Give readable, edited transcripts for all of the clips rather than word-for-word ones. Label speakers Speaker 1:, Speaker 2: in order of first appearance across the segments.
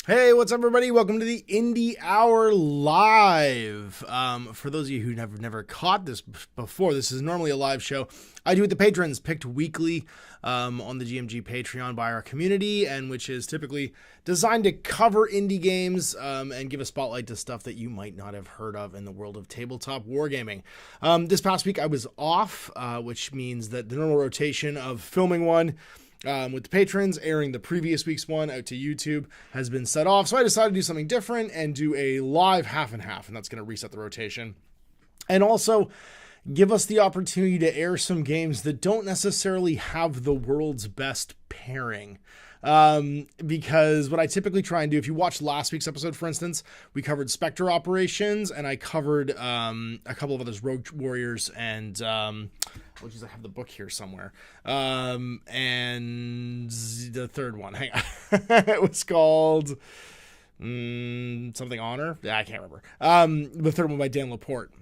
Speaker 1: Hey, what's up, everybody? Welcome to the Indie Hour Live. For those of you who never caught this before, this is normally a live show I do with the patrons, picked weekly on the GMG Patreon by our community, and which is typically designed to cover indie games and give a spotlight to stuff that you might not have heard of in the world of tabletop wargaming. This past week I was off, which means that the normal rotation of filming one with the patrons, airing the previous week's one out to YouTube, has been set off. So I decided to do something different and do a live half and half, and that's going to reset the rotation. And also give us the opportunity to air some games that don't necessarily have the world's best pairing. Because what I typically try and do, if you watched last week's episode, for instance, we covered Spectre operations, and I covered a couple of others, Rogue Warriors, and I have the book here somewhere. And the third one, hang on. It was called something Honor. I can't remember. The third one by Dan Laporte.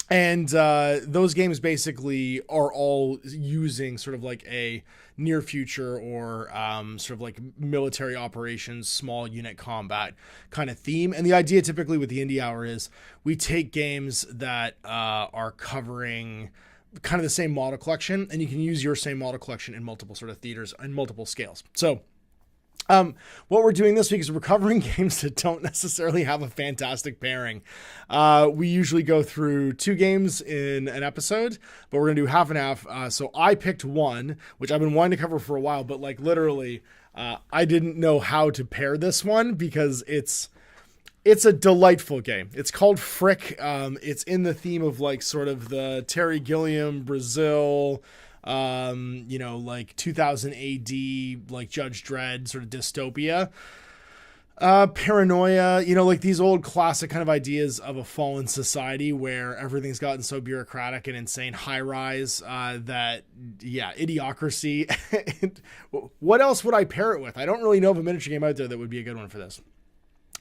Speaker 1: And those games basically are all using sort of like a near future or sort of like military operations, small unit combat kind of theme. And the idea typically with the Indie Hour is we take games that are covering kind of the same model collection, and you can use your same model collection in multiple sort of theaters and multiple scales. So what we're doing this week is we're covering games that don't necessarily have a fantastic pairing. We usually go through 2 games in an episode, but we're going to do half and half. So I picked one, which I've been wanting to cover for a while, but like literally, I didn't know how to pair this one because it's a delightful game. It's called FRIK. It's in the theme of like sort of the Terry Gilliam, Brazil, like 2000 AD, like Judge Dredd sort of dystopia, paranoia, like these old classic kind of ideas of a fallen society where everything's gotten so bureaucratic and insane, high rise, that idiocracy. What else would I pair it with? I don't really know of a miniature game out there that would be a good one for this.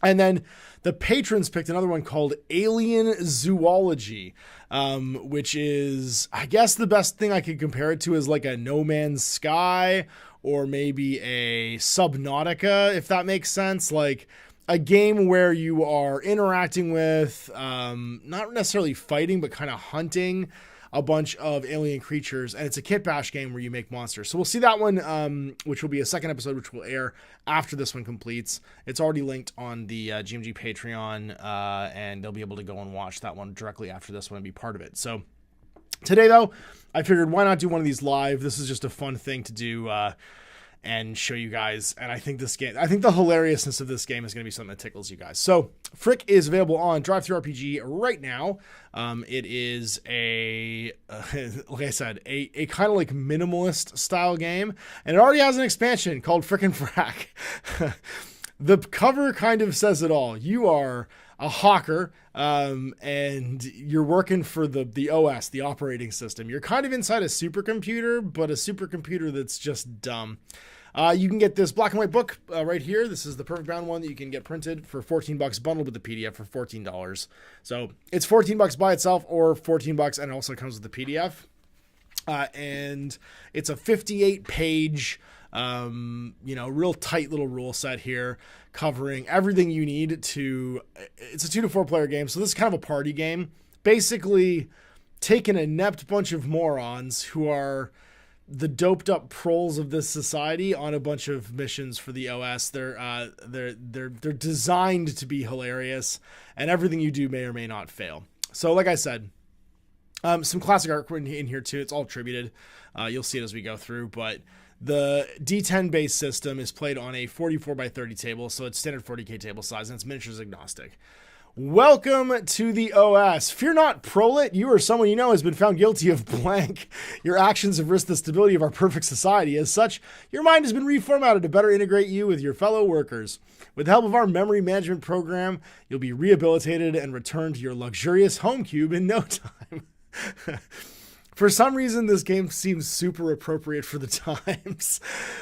Speaker 1: And then the patrons picked another one called Alien Zoology, which is, I guess the best thing I could compare it to is like a No Man's Sky or maybe a Subnautica, if that makes sense. Like a game where you are interacting with, not necessarily fighting, but kind of hunting a bunch of alien creatures, and it's a kit bash game where you make monsters. So we'll see that one, which will be a second episode, which will air after this one completes. It's already linked on the GMG Patreon, and they'll be able to go and watch that one directly after this one and be part of it. So today, though, I figured why not do one of these live? This is just a fun thing to do, and show you guys. And I think the hilariousness of this game is going to be something that tickles you guys. So FRIK is available on Drive-Thru RPG right now. It is like I said, a kind of like minimalist style game, and it already has an expansion called Frickin' Frack. The cover kind of says it all. You are a hawker, and you're working for the OS, the operating system. You're kind of inside a supercomputer, but a supercomputer that's just dumb. You can get this black and white book right here. This is the perfect bound one that you can get printed for $14, bundled with the PDF for $14. So it's $14 by itself or $14, and it also comes with the PDF. And it's a 58-page, real tight little rule set here, covering everything you need to. It's a 2 to 4 player game, so this is kind of a party game. Basically, take an inept bunch of morons who are the doped up proles of this society on a bunch of missions for the OS. They're designed to be hilarious, and everything you do may or may not fail. So, like I said, some classic art in here too. It's all attributed. You'll see it as we go through, but the D10 based system is played on a 44 by 30 table, so it's standard 40K table size, and it's miniatures agnostic. Welcome to the OS. Fear not, prolet. You or someone you know has been found guilty of blank. Your actions have risked the stability of our perfect society. As such, your mind has been reformatted to better integrate you with your fellow workers. With the help of our memory management program, you'll be rehabilitated and returned to your luxurious home cube in no time. For some reason, this game seems super appropriate for the times.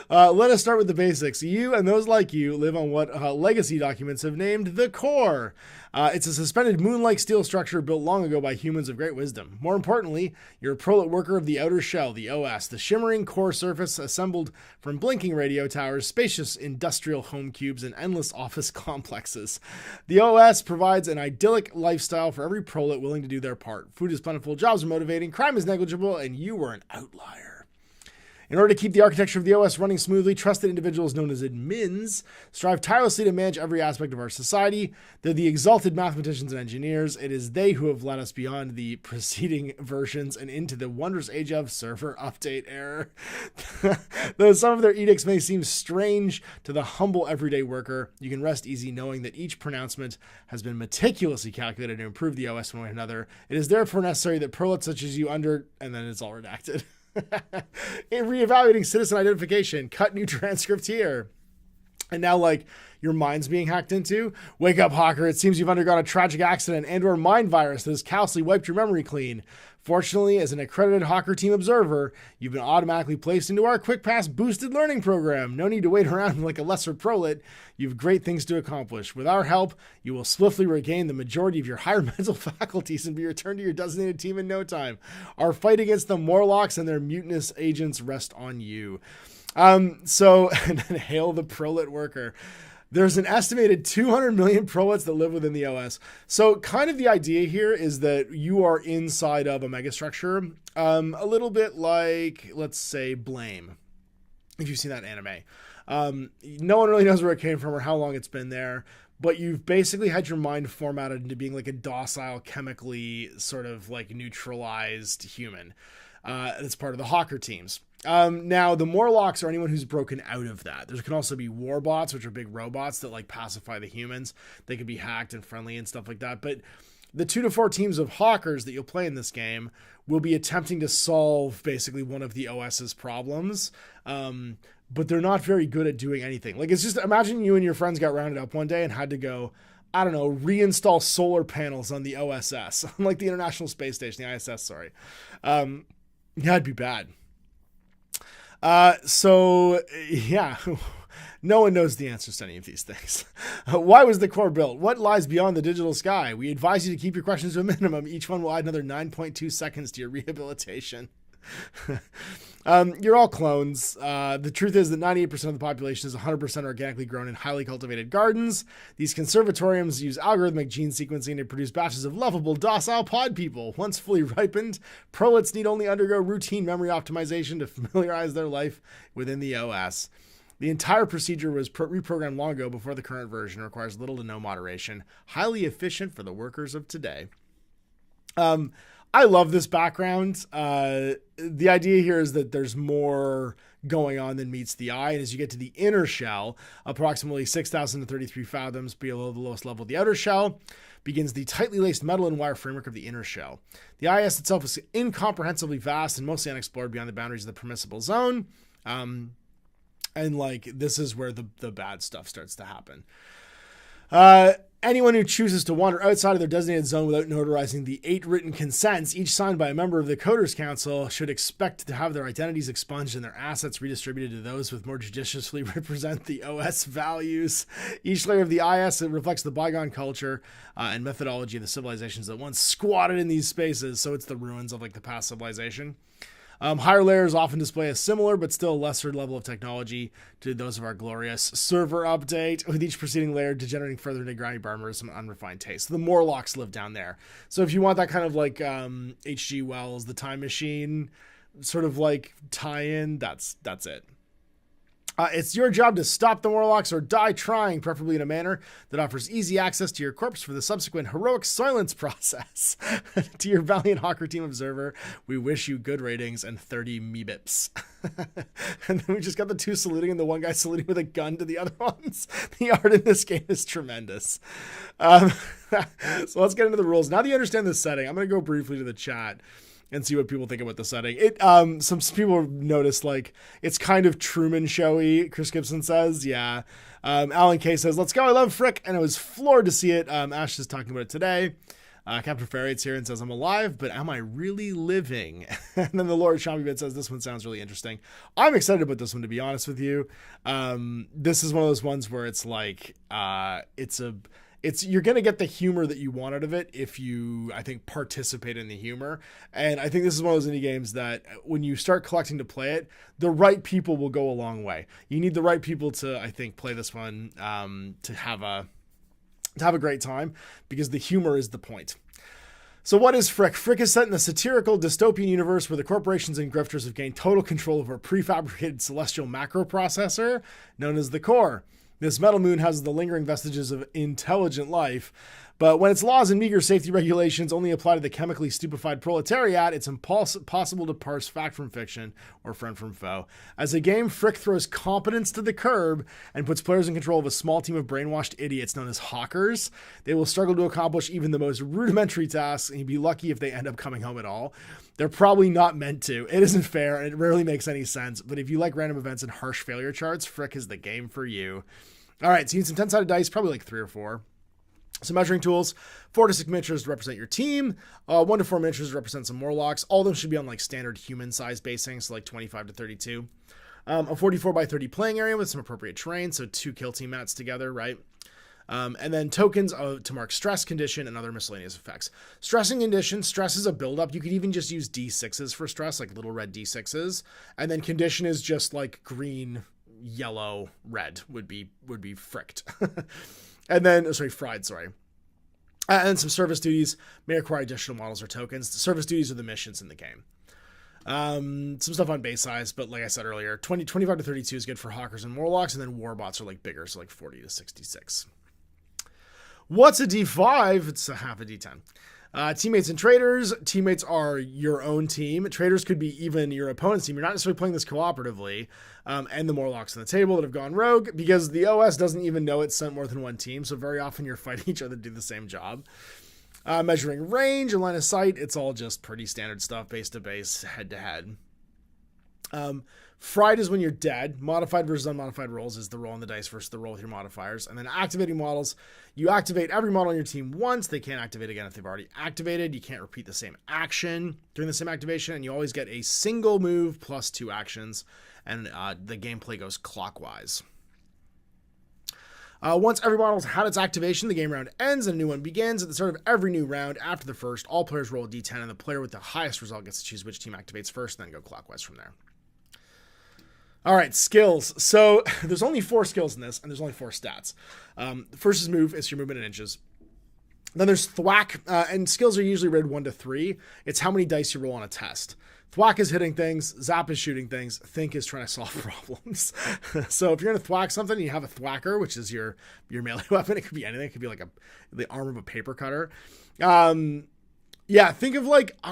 Speaker 1: Let us start with the basics. You and those like you live on what legacy documents have named the core. It's a suspended moon-like steel structure built long ago by humans of great wisdom. More importantly, you're a prolet worker of the outer shell, the OS, the shimmering core surface assembled from blinking radio towers, spacious industrial home cubes, and endless office complexes. The OS provides an idyllic lifestyle for every prolet willing to do their part. Food is plentiful, jobs are motivating, crime is negligible, and you were an outlier. In order to keep the architecture of the OS running smoothly, trusted individuals known as admins strive tirelessly to manage every aspect of our society. They're the exalted mathematicians and engineers. It is they who have led us beyond the preceding versions and into the wondrous age of server update error. Though some of their edicts may seem strange to the humble everyday worker, you can rest easy knowing that each pronouncement has been meticulously calculated to improve the OS one way or another. It is therefore necessary that prolets such as you and then it's all redacted. In reevaluating citizen identification, cut new transcript here. And now, like, your mind's being hacked into. Wake up, Hawker. It seems you've undergone a tragic accident and/or mind virus that has callously wiped your memory clean. Fortunately, as an accredited Hawker team observer, you've been automatically placed into our Quick Pass boosted learning program. No need to wait around like a lesser prolet. You've great things to accomplish. With our help, you will swiftly regain the majority of your higher mental faculties and be returned to your designated team in no time. Our fight against the Morlocks and their mutinous agents rest on you. And then hail the prolet worker. There's an estimated 200 million prolets that live within the OS. So kind of the idea here is that you are inside of a megastructure, a little bit like, let's say, Blame, if you've seen that anime. No one really knows where it came from or how long it's been there, but you've basically had your mind formatted into being like a docile, chemically sort of like neutralized human. That's part of the Hawker teams. Now, the Morlocks are anyone who's broken out of that. There can also be warbots, which are big robots that like pacify the humans. They can be hacked and friendly and stuff like that. But the 2 to 4 teams of Hawkers that you'll play in this game will be attempting to solve basically one of the OS's problems. But they're not very good at doing anything. Like, it's just, imagine you and your friends got rounded up one day and had to go, I don't know, reinstall solar panels on the OSS, like the International Space Station, the ISS, sorry. That'd be bad. So yeah, no one knows the answers to any of these things. Why was the core built? What lies beyond the digital sky? We advise you to keep your questions to a minimum. Each one will add another 9.2 seconds to your rehabilitation. You're all clones. The truth is that 98% of the population is 100% organically grown in highly cultivated gardens. These conservatoriums use algorithmic gene sequencing to produce batches of lovable, docile pod people. Once fully ripened, prolets need only undergo routine memory optimization to familiarize their life within the OS. The entire procedure was reprogrammed long ago before the current version. Requires little to no moderation. Highly efficient for the workers of today. I love this background. The idea here is that there's more going on than meets the eye. And as you get to the inner shell, approximately 6,033 fathoms below the lowest level of the outer shell, begins the tightly laced metal and wire framework of the inner shell. The IS itself is incomprehensibly vast and mostly unexplored beyond the boundaries of the permissible zone. And like, this is where the bad stuff starts to happen. Anyone who chooses to wander outside of their designated zone without notarizing the 8 written consents, each signed by a member of the Coders Council, should expect to have their identities expunged and their assets redistributed to those with more judiciously represent the OS values. Each layer of the IS reflects the bygone culture and methodology of the civilizations that once squatted in these spaces, so it's the ruins of like the past civilization. Higher layers often display a similar but still lesser level of technology to those of our glorious server update, with each preceding layer degenerating further into grimy barbarism and unrefined taste. So the Morlocks live down there. So if you want that kind of like H.G. Wells, The Time Machine sort of like tie-in, that's it. It's your job to stop the Morlocks or die trying, preferably in a manner that offers easy access to your corpse for the subsequent heroic silence process. To your valiant Hawker team observer, we wish you good ratings and 30 meebips. And then we just got the 2 saluting and the one guy saluting with a gun to the other ones. The art in this game is tremendous. So let's get into the rules. Now that you understand this setting, I'm going to go briefly to the chat and see what people think about the setting. Some people noticed like it's kind of Truman Showy. Chris Gibson says, yeah. Alan K says, "Let's go. I love FRIK," and I was floored to see it. Ash is talking about it today. Captain Ferriet's here and says, "I'm alive, but am I really living?" And then the Lord Shambibit says, "This one sounds really interesting." I'm excited about this one, to be honest with you. This is one of those ones where it's like, you're going to get the humor that you want out of it if you, I think, participate in the humor. And I think this is one of those indie games that when you start collecting to play it, the right people will go a long way. You need the right people to, I think, play this one to have a great time, because the humor is the point. So what is FRIK? FRIK is set in a satirical dystopian universe where the corporations and grifters have gained total control over a prefabricated celestial macroprocessor known as the core. This metal moon has the lingering vestiges of intelligent life, but when its laws and meager safety regulations only apply to the chemically stupefied proletariat, it's impossible to parse fact from fiction or friend from foe. As a game, FRIK throws competence to the curb and puts players in control of a small team of brainwashed idiots known as hawkers. They will struggle to accomplish even the most rudimentary tasks, and you'd be lucky if they end up coming home at all. They're probably not meant to. It isn't fair, and it rarely makes any sense, but if you like random events and harsh failure charts, FRIK is the game for you. All right, so you need some 10-sided dice, probably like 3 or 4. Some measuring tools, 4 to 6 miniatures to represent your team, 1 to 4 miniatures to represent some Morlocks. All of them should be on like standard human size basing, so like 25 to 32. A 44 by 30 playing area with some appropriate terrain, so 2 kill team mats together, right? And then tokens to mark stress, condition, and other miscellaneous effects. Stress and condition, stress is a buildup. You could even just use D6s for stress, like little red D6s. And then condition is just like green, yellow, red would be fricked. And then, fried. And some service duties may require additional models or tokens. The service duties are the missions in the game. Some stuff on base size, but like I said earlier, 25 to 32 is good for hawkers and warlocks, and then warbots are like bigger, so like 40 to 66. What's a D5? It's a half a D10. Teammates and traders. Teammates are your own team. Traders could be even your opponent's team. You're not necessarily playing this cooperatively. And the Morlocks on the table that have gone rogue, because the OS doesn't even know it's sent more than one team. So very often you're fighting each other to do the same job. Measuring range and line of sight. It's all just pretty standard stuff, base to base, head to head. Fried is when you're dead. Modified versus unmodified rolls is the roll on the dice versus the roll with your modifiers. And then activating models. You activate every model on your team once. They can't activate again if they've already activated. You can't repeat the same action during the same activation. And you always get a single move plus 2 actions. And the gameplay goes clockwise. Once every model's had its activation, the game round ends and a new one begins. At the start of every new round after the first, all players roll a d10, and the player with the highest result gets to choose which team activates first, and then go clockwise from there. All right, skills. So there's only 4 skills in this, and there's only 4 stats. The first is move. It's your movement in inches. Then there's thwack, and skills are usually rated 1 to 3. It's how many dice you roll on a test. Thwack is hitting things. Zap is shooting things. Think is trying to solve problems. So if you're going to thwack something, you have a thwacker, which is your melee weapon. It could be anything. It could be like the arm of a paper cutter. Yeah, think of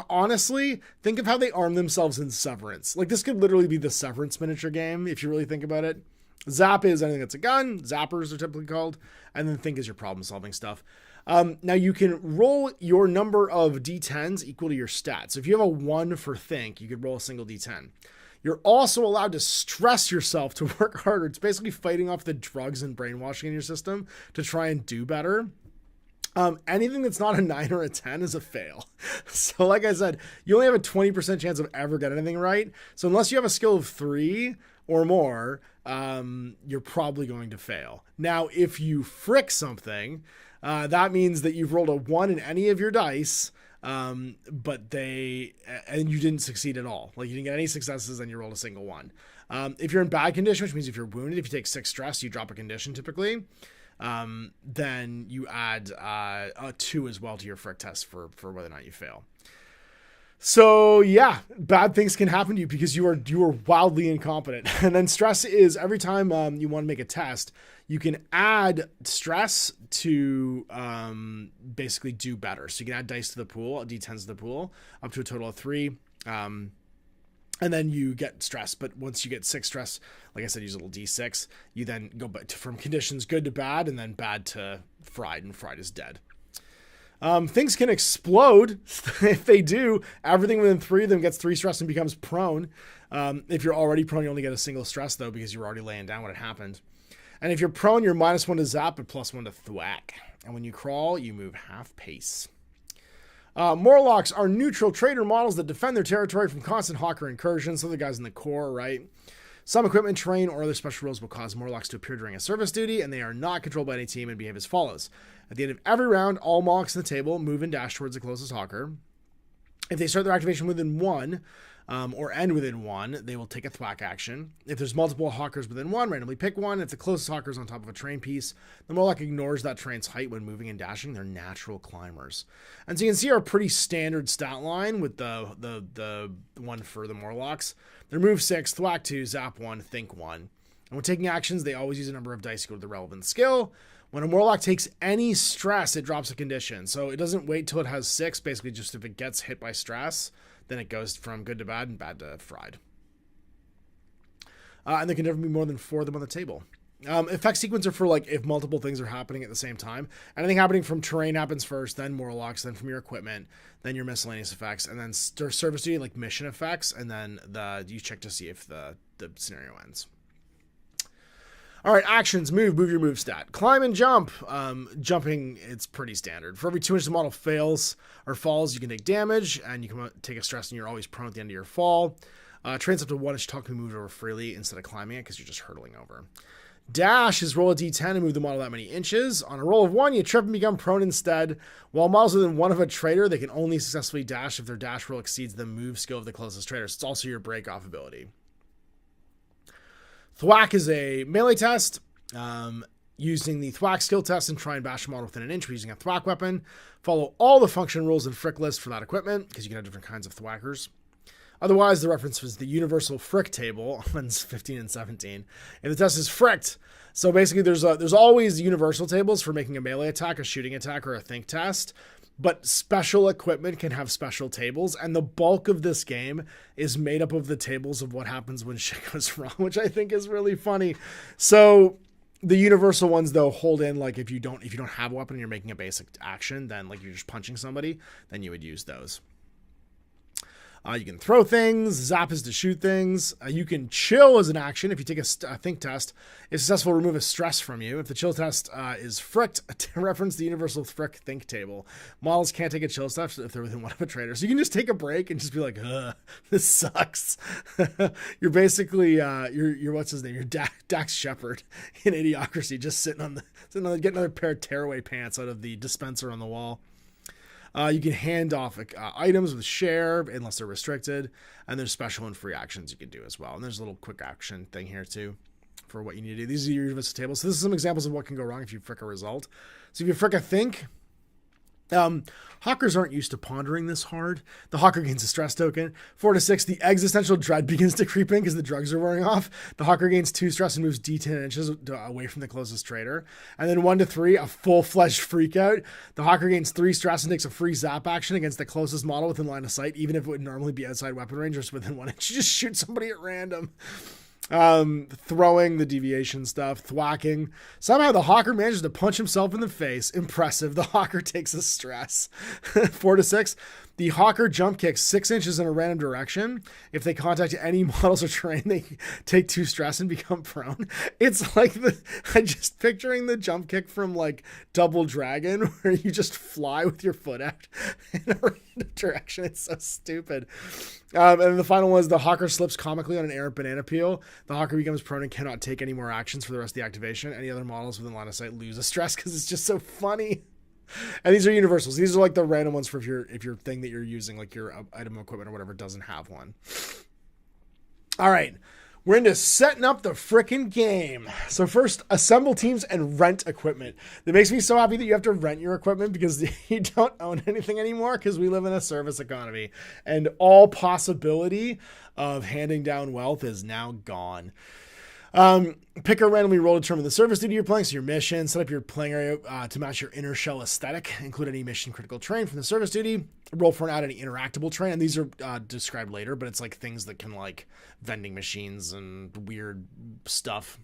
Speaker 1: honestly, think of how they arm themselves in Severance. Like, this could literally be the Severance miniature game, if you really think about it. Zap is anything that's a gun. Zappers are typically called. And then think is your problem-solving stuff. Now, you can roll your number of d10s equal to your stats. So if you have a 1 for think, you could roll a single d10. You're also allowed to stress yourself to work harder. It's basically fighting off the drugs and brainwashing in your system to try and do better. Anything that's not a 9 or a 10 is a fail. So like I said, you only have a 20% chance of ever getting anything right. So unless you have a skill of 3 or more, you're probably going to fail. Now, if you frick something, that means that you've rolled a 1 in any of your dice, and you didn't succeed at all. Like, you didn't get any successes and you rolled a single 1. If you're in bad condition, which means if you're wounded, if you take 6 stress, you drop a condition typically. Then you add a 2 as well to your frick test for whether or not you fail. So yeah, bad things can happen to you because you are wildly incompetent. And then stress is every time you want to make a test, you can add stress to basically do better. So you can add dice to the pool, d10s to the pool, up to a total of 3. And then you get stress. But once you get 6 stress, like I said, use a little d6. You then go from conditions good to bad, and then bad to fried, and fried is dead. Things can explode. If they do, everything within 3 of them gets 3 stress and becomes prone. If you're already prone, you only get a single stress, though, because you were already laying down when it happened. And if you're prone, you're -1 to zap, but +1 to thwack. And when you crawl, you move half pace. Morlocks are neutral trader models that defend their territory from constant hawker incursions. So the guys in the core, right? Some equipment, terrain, or other special rules will cause Morlocks to appear during a service duty, and they are not controlled by any team and behave as follows. At the end of every round, all Morlocks on the table move and dash towards the closest Hawker. If they start their activation within 1, or end within 1, they will take a thwack action. If there's multiple Hawkers within 1, randomly pick one. If the closest Hawker is on top of a terrain piece, the Morlock ignores that terrain's height when moving and dashing. They're natural climbers. And so you can see our pretty standard stat line with the one for the Morlocks. They're move 6, thwack 2, zap 1, think 1. And when taking actions, they always use a number of dice equal to the relevant skill. When a Morlock takes any stress, it drops a condition. So it doesn't wait till it has 6. Basically, just if it gets hit by stress, then it goes from good to bad and bad to fried. And there can never be more than 4 of them on the table. Effect sequence are for like if multiple things are happening at the same time. Anything happening from terrain happens first, then Morlocks, then from your equipment, then your miscellaneous effects, and then service duty like mission effects, and then you check to see if the scenario ends. All right, actions, move your move stat. Climb and jump. Jumping, it's pretty standard. For every 2 inches the model fails or falls, you can take damage, and you can take a stress, and you're always prone at the end of your fall. Trains up to 1 inch, talk can be moved over freely instead of climbing it because you're just hurtling over. Dash is roll a d10 and move the model that many inches. On a roll of 1, you trip and become prone instead. While models within 1 of a trader, they can only successfully dash if their dash roll exceeds the move skill of the closest trader. So it's also your break-off ability. Thwack is a melee test. Using the thwack skill test and try and bash a model within an inch using a thwack weapon. Follow all the function rules in FRIK list for that equipment, because you can have different kinds of thwackers. Otherwise, the reference was the universal FRIK table on 15 and 17. And the test is fricked. So basically, there's always universal tables for making a melee attack, a shooting attack, or a think test. But special equipment can have special tables, and the bulk of this game is made up of the tables of what happens when shit goes wrong, which I think is really funny. So the universal ones, though, hold in like if you don't have a weapon and you're making a basic action, then like you're just punching somebody, then you would use those. You can throw things. Zap is to shoot things. You can chill as an action if you take a think test. If successful, remove a stress from you. If the chill test is fricked, to reference the universal FRIK think table. Models can't take a chill test if they're within 1 of a trader. So you can just take a break and just be like, this sucks. You're basically, you're what's his name? You're Dax Shepard in Idiocracy, just sitting on get another pair of tearaway pants out of the dispenser on the wall. You can hand off items with share unless they're restricted, and there's special and free actions you can do as well. And there's a little quick action thing here too for what you need to do. These are your universal tables. So this is some examples of what can go wrong if you frick a result. So if you frick a think, Hawkers aren't used to pondering this hard. The Hawker gains a stress token. 4 to 6, the existential dread begins to creep in because the drugs are wearing off. The Hawker gains 2 stress and moves d10 inches away from the closest trader. And then 1 to 3, a full-fledged freak out. The Hawker gains 3 stress and takes a free zap action against the closest model within line of sight, even if it would normally be outside weapon range or within 1 inch. You just shoot somebody at random. Throwing, the deviation stuff, thwacking. Somehow the Hawker manages to punch himself in the face. Impressive. The Hawker takes a stress. 4 to 6. The Hawker jump kicks 6 inches in a random direction. If they contact any models or terrain, they take 2 stress and become prone. It's like I'm just picturing the jump kick from like Double Dragon, where you just fly with your foot out in a random direction. It's so stupid. And then the final one is the Hawker slips comically on an errant banana peel. The Hawker becomes prone and cannot take any more actions for the rest of the activation. Any other models within line of sight lose a stress because it's just so funny. And these are universals. These are like the random ones for if your thing that you're using, like your item of equipment or whatever, doesn't have one. All right. We're into setting up the frickin' game. So first, assemble teams and rent equipment. That makes me so happy that you have to rent your equipment because you don't own anything anymore because we live in a service economy. And all possibility of handing down wealth is now gone. Pick a randomly roll to determine the service duty you're playing, so your mission. Set up your playing area to match your inner shell aesthetic. Include any mission critical terrain from the service duty. Roll for and add any interactable terrain. And these are described later, but it's like things that can like vending machines and weird stuff.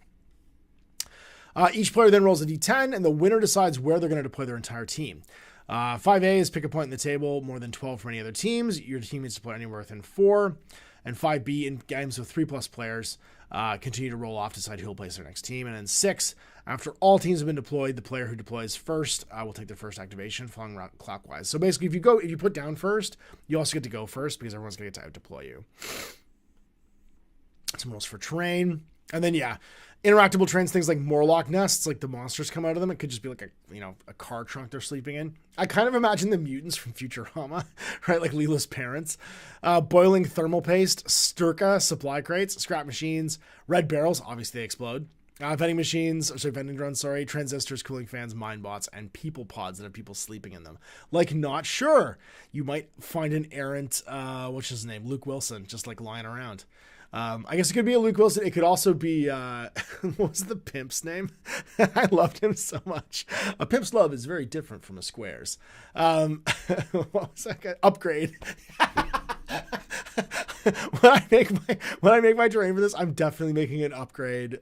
Speaker 1: Each player then rolls a d10, and the winner decides where they're going to deploy their entire team. 5A is pick a point in the table, more than 12 from any other teams. Your team needs to play anywhere within 4. And 5B, in games with 3+ players, continue to roll off, decide who will place their next team. And then 6, after all teams have been deployed, the player who deploys first will take their first activation, following clockwise. So basically, if you put down first, you also get to go first because everyone's going to get to out-deploy you. some rules for terrain. And then, yeah, interactable terrains, things like Morlock nests, like the monsters come out of them. It could just be like a car trunk they're sleeping in. I kind of imagine the mutants from Futurama, right? Like Leela's parents. Boiling thermal paste, Sturka supply crates, scrap machines, red barrels, obviously they explode. Vending drones, transistors, cooling fans, mine bots, and people pods that have people sleeping in them. Like, not sure. You might find an errant, what's his name? Luke Wilson, just like lying around. I guess it could be a Luke Wilson. It could also be, what was the pimp's name? I loved him so much. A pimp's love is very different from a square's. What was that guy? Upgrade. When I make my terrain for this, I'm definitely making an upgrade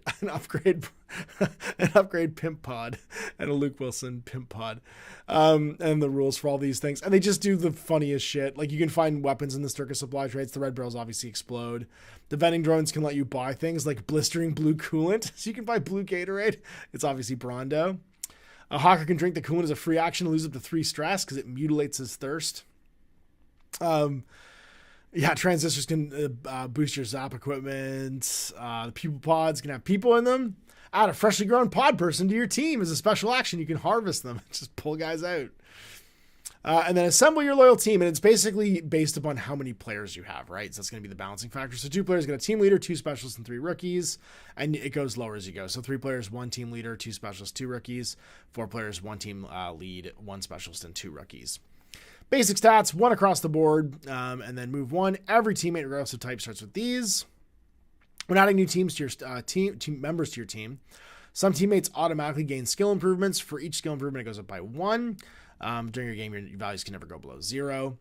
Speaker 1: pimp pod and a Luke Wilson pimp pod. And the rules for all these things. And they just do the funniest shit. Like, you can find weapons in the Sturka supply traits. The red barrels obviously explode. The vending drones can let you buy things like blistering blue coolant. So you can buy blue Gatorade. It's obviously Brondo. A hawker can drink the coolant as a free action to lose up to 3 stress because it mutilates his thirst. Yeah, transistors can boost your zap equipment. The people pods can have people in them. Add a freshly grown pod person to your team as a special action. You can harvest them. Just pull guys out. And then assemble your loyal team. And it's basically based upon how many players you have, right? So that's going to be the balancing factor. So 2 players get a team leader, 2 specialists, and 3 rookies. And it goes lower as you go. So 3 players, 1 team leader, 2 specialists, 2 rookies. 4 players, 1 team lead, 1 specialist, and 2 rookies. Basic stats, 1 across the board, and then move 1. Every teammate, regardless of type, starts with these. When adding new teams to your team members to your team, some teammates automatically gain skill improvements. For each skill improvement, it goes up by 1. During your game, your values can never go below 0.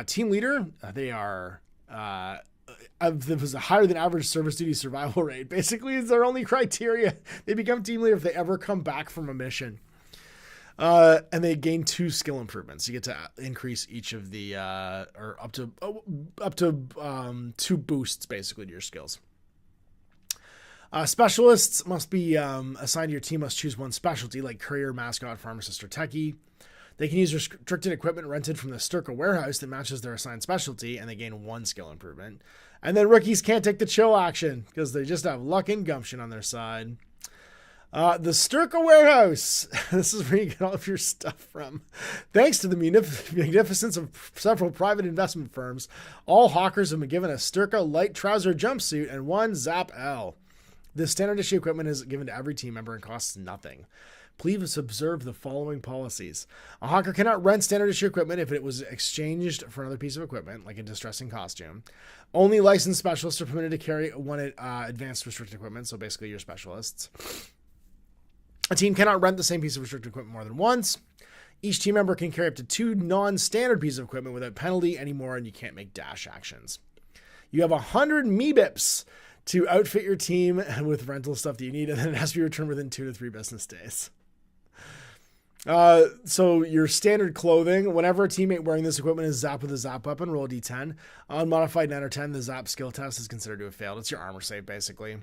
Speaker 1: Team leader, they are there was a higher than average service duty survival rate. Basically, it's their only criteria. They become team leader if they ever come back from a mission. And they gain 2 skill improvements. You get to increase each of the, or up to 2 boosts basically to your skills. Specialists must be assigned to your team. Must choose 1 specialty like courier, mascot, pharmacist, or techie. They can use restricted equipment rented from the Sturka warehouse that matches their assigned specialty, and they gain 1 skill improvement. And then rookies can't take the chill action because they just have luck and gumption on their side. The Sturka warehouse. This is where you get all of your stuff from. Thanks to the magnificence of several private investment firms, all hawkers have been given a Sturka light trouser jumpsuit and 1 Zap L. This standard issue equipment is given to every team member and costs nothing. Please observe the following policies. A hawker cannot rent standard issue equipment if it was exchanged for another piece of equipment, like a distressing costume. Only licensed specialists are permitted to carry 1 advanced restricted equipment, so basically your specialists. A team cannot rent the same piece of restricted equipment more than once. Each team member can carry up to 2 non-standard pieces of equipment without penalty anymore, and you can't make dash actions. You have 100 meebips to outfit your team with rental stuff that you need, and then it has to be returned within 2 to 3 business days. So your standard clothing, whenever a teammate wearing this equipment is zapped with a zap weapon, roll a d10. On modified 9 or 10, the zap skill test is considered to have failed. It's your armor save, basically.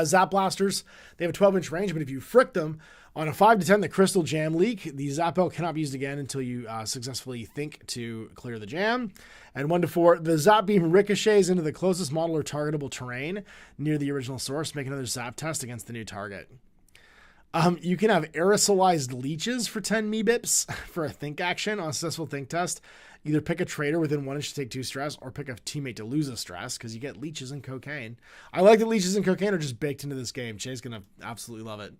Speaker 1: Zap blasters, they have a 12-inch range, but if you frick them on a 5 to 10, the crystal jam leak, the zap L cannot be used again until you successfully think to clear the jam. And 1 to 4, the zap beam ricochets into the closest model or targetable terrain near the original source. Make another zap test against the new target. You can have aerosolized leeches for 10 meebips for a think action on a successful think test. Either pick a traitor within 1 inch to take 2 stress, or pick a teammate to lose a stress, because you get leeches and cocaine. I like that leeches and cocaine are just baked into this game. Jay's going to absolutely love it.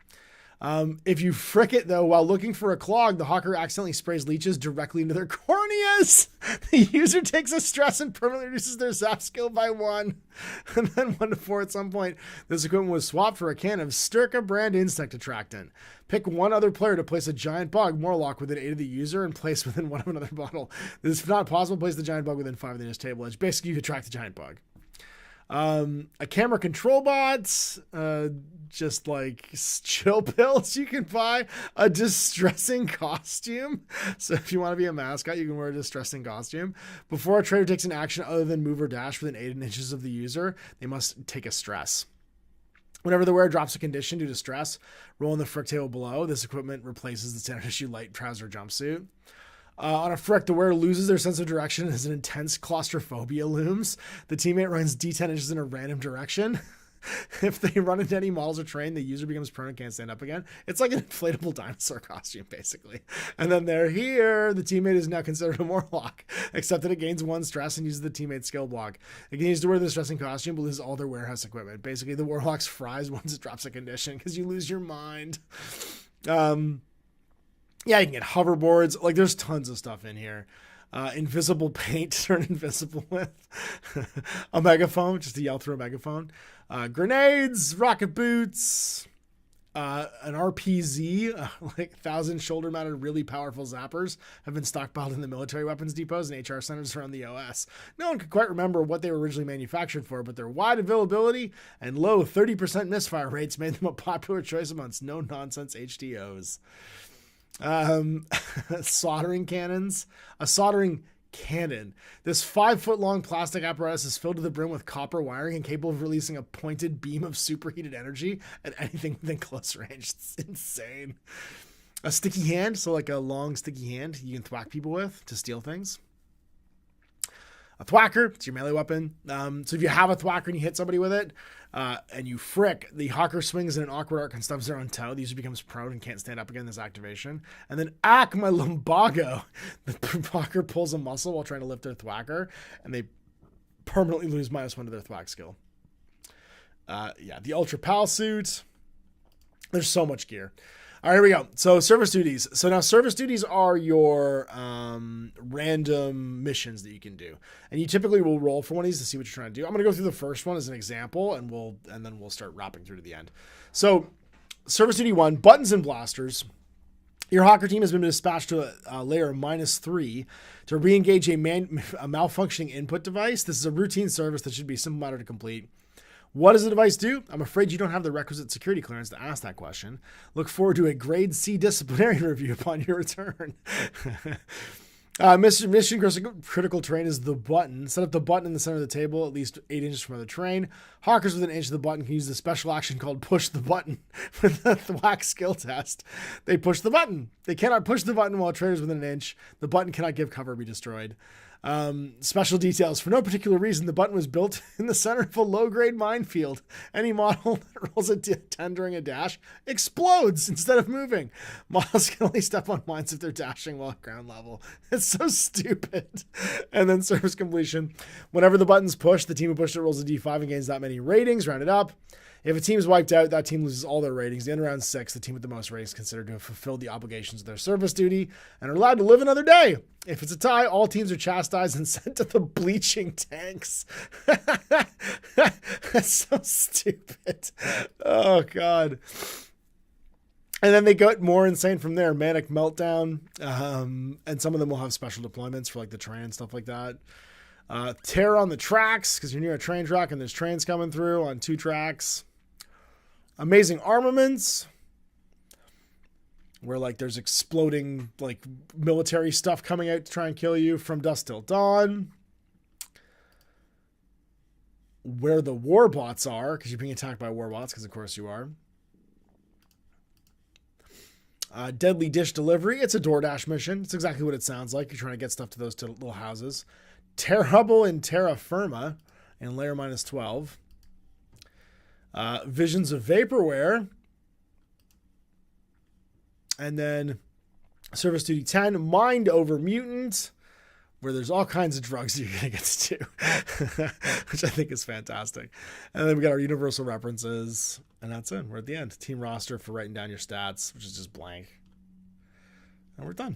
Speaker 1: If you frick it, though, while looking for a clog, the hawker accidentally sprays leeches directly into their corneas. The user takes a stress and permanently reduces their zap skill by 1. And then 1 to 4 at some point, this equipment was swapped for a can of Sturka brand insect attractant. Pick 1 other player to place a giant bug Morlock within 8 of the user and place within 1 of another bottle. This is not possible. Place the giant bug within 5 of the nearest table edge. Basically, you attract the giant bug. A camera control bot, just like chill pills you can buy, a distressing costume. So if you want to be a mascot, you can wear a distressing costume. Before a trader takes an action other than move or dash within 8 inches of the user, they must take a stress. Whenever the wearer drops a condition due to stress, roll in the FRIK table below. This equipment replaces the standard issue light trouser jumpsuit. On a FRIK, the wearer loses their sense of direction as an intense claustrophobia looms. The teammate runs D10 inches in a random direction. If they run into any models or terrain, the user becomes prone and can't stand up again. It's like an inflatable dinosaur costume, basically. And then they're here. The teammate is now considered a Morlock, except that it gains 1 stress and uses the teammate's skill block. It continues to wear the stressing costume, but loses all their warehouse equipment. Basically, the Warlock's fries once it drops a condition because you lose your mind. Yeah, you can get hoverboards. Like, there's tons of stuff in here. Invisible paint to turn invisible with. A megaphone, just to yell through a megaphone. Grenades, rocket boots, an RPZ, like 1,000 shoulder-mounted really powerful zappers have been stockpiled in the military weapons depots and HR centers around the OS. No one could quite remember what they were originally manufactured for, but their wide availability and low 30% misfire rates made them a popular choice amongst no-nonsense HDOs. Soldering cannons. A soldering cannon. This 5-foot-long plastic apparatus is filled to the brim with copper wiring and capable of releasing a pointed beam of superheated energy at anything within close range. It's insane. A sticky hand, so like a long sticky hand you can thwack people with to steal things. A thwacker, it's your melee weapon. So if you have a thwacker and you hit somebody with it, and you FRIK, the hawker swings in an awkward arc and stubs their own toe. The user becomes prone and can't stand up again in this activation. And then my lumbago. The hawker pulls a muscle while trying to lift their thwacker, and they permanently lose -1 to their thwack skill. Yeah, the ultra pal suit. There's so much gear. All right, here we go. So service duties. So now service duties are your random missions that you can do. And you typically will roll for one of these to see what you're trying to do. I'm going to go through the first one as an example, and then we'll start wrapping through to the end. So service duty 1, buttons and blasters. Your hawker team has been dispatched to a layer of -3 to re-engage a malfunctioning input device. This is a routine service that should be a simple matter to complete. What does the device do? I'm afraid you don't have the requisite security clearance to ask that question. Look forward to a grade C disciplinary review upon your return. Mission critical terrain is the button. Set up the button in the center of the table, at least 8 inches from the terrain. Hawkers within an inch of the button can use the special action called push the button with the thwack skill test. They push the button. They cannot push the button while a traitor is within an inch. The button cannot give cover or be destroyed. Special details. For no particular reason, the button was built in the center of a low-grade minefield. Any model that rolls a 10 during a dash explodes instead of moving. Models can only step on mines if they're dashing while at ground level. It's so stupid. And then service completion. Whenever the button's pushed, the team who pushed it rolls a d5 and gains that many ratings, rounded up. If a team is wiped out, that team loses all their ratings. The end of round 6, the team with the most ratings is considered to have fulfilled the obligations of their service duty and are allowed to live another day. If it's a tie, all teams are chastised and sent to the bleaching tanks. That's so stupid. Oh, God. And then they get more insane from there. Manic Meltdown. And some of them will have special deployments for like the train and stuff like that. Terror on the tracks, because you're near a train track and there's trains coming through on 2 tracks. Amazing armaments, where like there's exploding like military stuff coming out to try and kill you. From dusk till dawn. Where the war bots are, because you're being attacked by war bots, because of course you are. Deadly dish delivery. It's a DoorDash mission. It's exactly what it sounds like. You're trying to get stuff to those little houses. Terrible in Terra Firma in layer -12. Visions of Vaporware. And then service duty 10, Mind Over Mutant, where there's all kinds of drugs that you're going to get to do, which I think is fantastic. And then we got our universal references, and that's it. We're at the end. Team roster for writing down your stats, which is just blank. And we're done.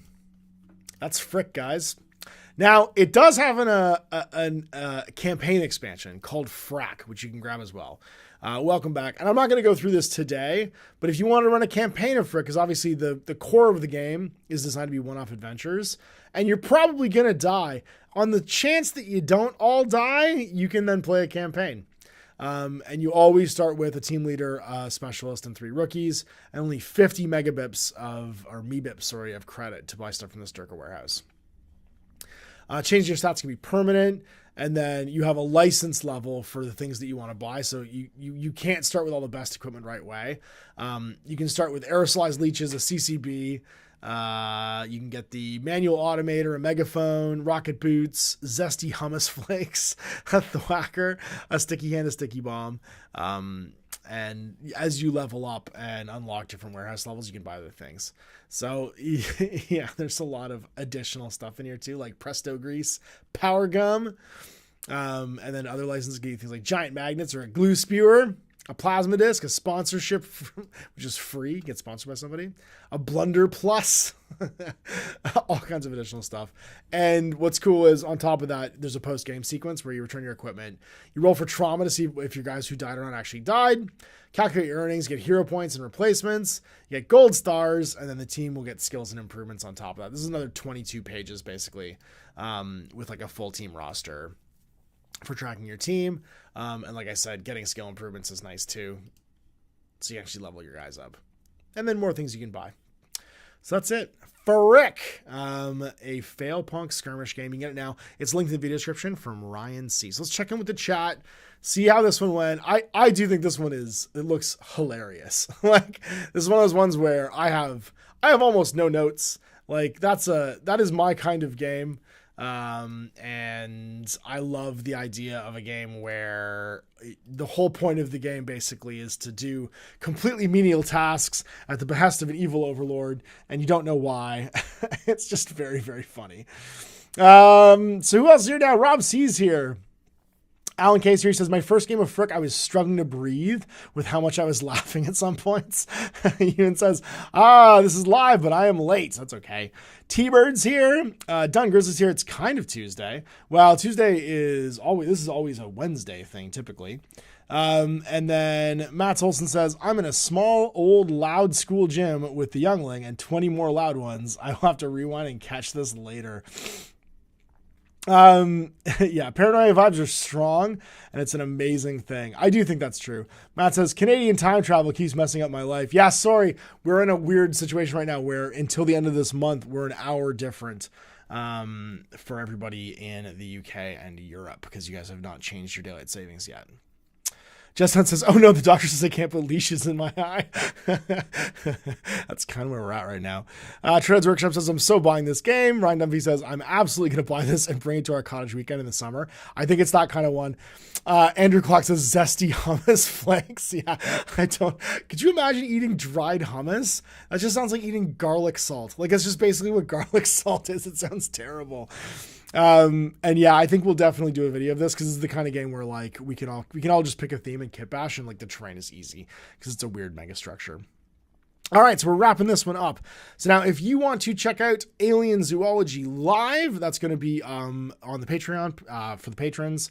Speaker 1: That's FRIK, guys. Now, it does have a campaign expansion called FRAK, which you can grab as well. Welcome back. And I'm not going to go through this today, but if you want to run a campaign of FRIK, because obviously the core of the game is designed to be one-off adventures, and you're probably going to die. On the chance that you don't all die, you can then play a campaign. And you always start with a team leader, a specialist, and 3 rookies, and only 50 megabips of credit to buy stuff from the Sturka warehouse. Changing your stats can be permanent, and then you have a license level for the things that you want to buy. So you can't start with all the best equipment right away. You can start with aerosolized leeches, a CCB, You can get the manual automator, a megaphone, rocket boots, zesty hummus flakes, a thwacker, a sticky hand, a sticky bomb. And as you level up and unlock different warehouse levels, you can buy other things. So yeah, there's a lot of additional stuff in here too, like Presto Grease, Power Gum, and then other licenses give you things like giant magnets or a glue spewer, a plasma disc, a sponsorship, which is free, get sponsored by somebody, a Blunder Plus, all kinds of additional stuff. And what's cool is on top of that, there's a post-game sequence where you return your equipment. You roll for trauma to see if your guys who died or not actually died. Calculate your earnings, get hero points and replacements. You get gold stars, and then the team will get skills and improvements on top of that. This is another 22 pages, basically, with like a full team roster for tracking your team. And like I said, getting skill improvements is nice too. So you actually level your guys up. And then more things you can buy. So that's it. FRIK, a Failpunk skirmish game. You can get it now. It's linked in the video description from Ryan C. So let's check in with the chat, see how this one went. I do think this one it looks hilarious. Like, this is one of those ones where I have almost no notes. Like, that is my kind of game. And I love the idea of a game where the whole point of the game basically is to do completely menial tasks at the behest of an evil overlord, and you don't know why. It's just very, very funny. So who else is here now? Rob C's here. Alan Case here, he says, my first game of FRIK, I was struggling to breathe with how much I was laughing at some points. He even says, this is live, but I am late. That's okay. T-Bird's here. Dun Grizzly's here. It's kind of Tuesday. Well, this is always a Wednesday thing, typically. And then Matt Olson says, I'm in a small, old, loud school gym with the youngling and 20 more loud ones. I'll have to rewind and catch this later. Yeah, paranoia vibes are strong and it's an amazing thing. I do think that's true. Matt says, Canadian time travel keeps messing up my life. Yeah, sorry. We're in a weird situation right now where until the end of this month, we're an hour different, for everybody in the UK and Europe because you guys have not changed your daylight savings yet. Justin says, oh no, the doctor says I can't put leashes in my eye. That's kind of where we're at right now. Treads Workshop says, I'm so buying this game. Ryan Dunphy says, I'm absolutely going to buy this and bring it to our cottage weekend in the summer. I think it's that kind of one. Andrew Clark says, zesty hummus flakes. Yeah, could you imagine eating dried hummus? That just sounds like eating garlic salt. Like, it's just basically what garlic salt is. It sounds terrible. And yeah, I think we'll definitely do a video of this because it's the kind of game where like we can all just pick a theme and kit bash, and like the terrain is easy because it's a weird mega structure. All right, so we're wrapping this one up. So now if you want to check out Alien Zoology live, that's going to be on the Patreon for the patrons.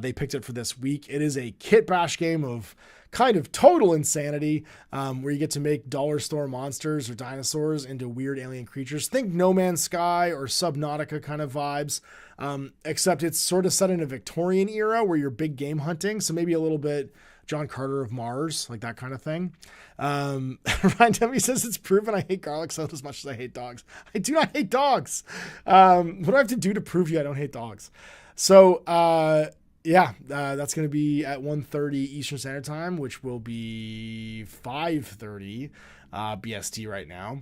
Speaker 1: They picked it for this week. It is a kit bash game of kind of total insanity, where you get to make dollar store monsters or dinosaurs into weird alien creatures. Think No Man's Sky or Subnautica kind of vibes, except it's sort of set in a Victorian era where you're big game hunting. So maybe a little bit John Carter of Mars, like that kind of thing. Ryan Demi says it's proven I hate garlic salt as much as I hate dogs. I do not hate dogs. What do I have to do to prove you I don't hate dogs? So, yeah, that's going to be at 1:30 Eastern Standard Time, which will be 5:30 BST right now.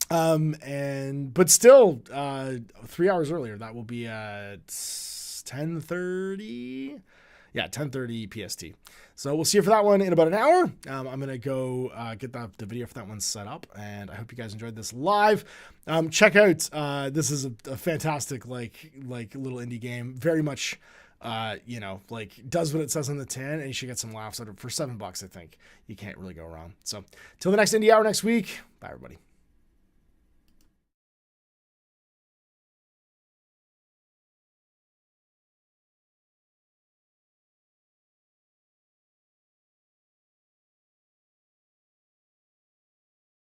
Speaker 1: But still, 3 hours earlier, that will be at 10:30. Yeah, 10:30 PST. So we'll see you for that one in about an hour. I'm going to go get the video for that one set up, and I hope you guys enjoyed this live. Check out, this is a fantastic, like little indie game. Very much, does what it says on the tin, and you should get some laughs out of it for $7, I think. You can't really go wrong. So till the next indie hour next week. Bye, everybody.